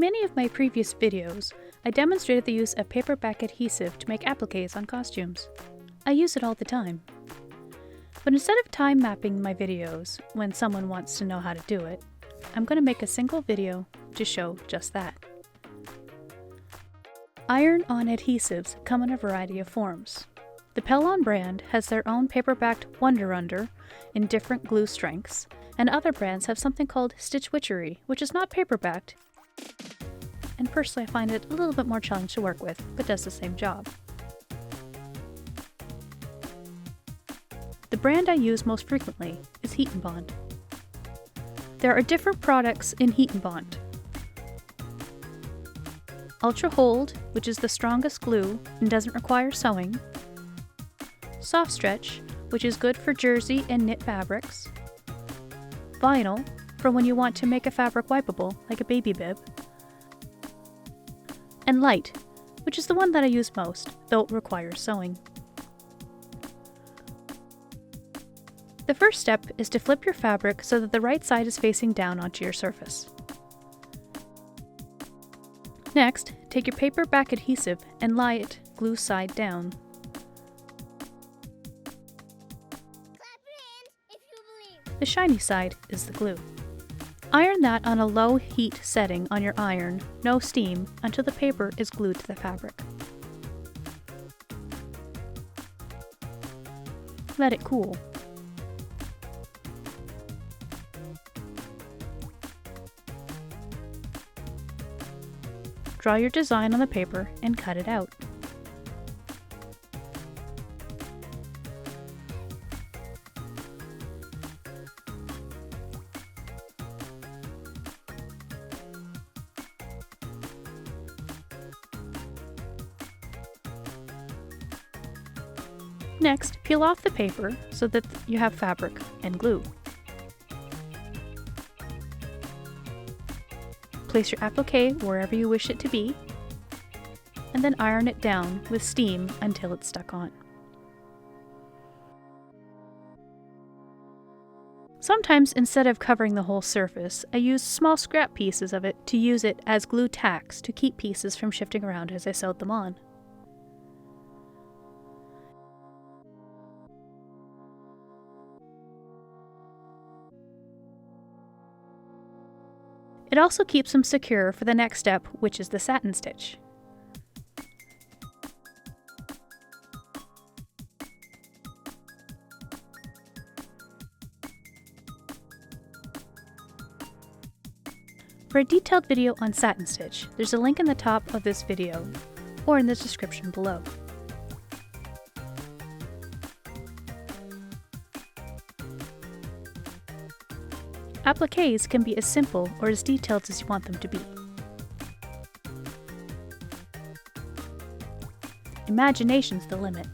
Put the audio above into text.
many of my previous videos, I demonstrated the use of paperback adhesive to make appliques on costumes. I use it all the time. But instead of time mapping my videos when someone wants to know how to do it, I'm going to make a single video to show just that. Iron-on adhesives come in a variety of forms. The Pellon brand has their own paper-backed Wonder Under in different glue strengths, and other brands have something called Stitch Witchery, which is not paper-backed, and personally I find it a little bit more challenging to work with, but does the same job. The brand I use most frequently is Heat & Bond. There are different products in Heat & Bond. Ultra Hold, which is the strongest glue and doesn't require sewing. Soft Stretch, which is good for jersey and knit fabrics. Vinyl, for when you want to make a fabric wipeable, like a baby bib. And Light, which is the one that I use most, though it requires sewing. The first step is to flip your fabric so that the right side is facing down onto your surface. Next, take your paperback adhesive and lie it glue side down. The shiny side is the glue. Iron that on a low heat setting on your iron, no steam, until the paper is glued to the fabric. Let it cool. Draw your design on the paper and cut it out. Next, peel off the paper so that you have fabric and glue. Place your applique wherever you wish it to be, and then iron it down with steam until it's stuck on. Sometimes, instead of covering the whole surface, I use small scrap pieces of it to use it as glue tacks to keep pieces from shifting around as I sewed them on. It also keeps them secure for the next step, which is the satin stitch. For a detailed video on satin stitch, there's a link in the top of this video, or in the description below. Appliques can be as simple or as detailed as you want them to be. Imagination's the limit.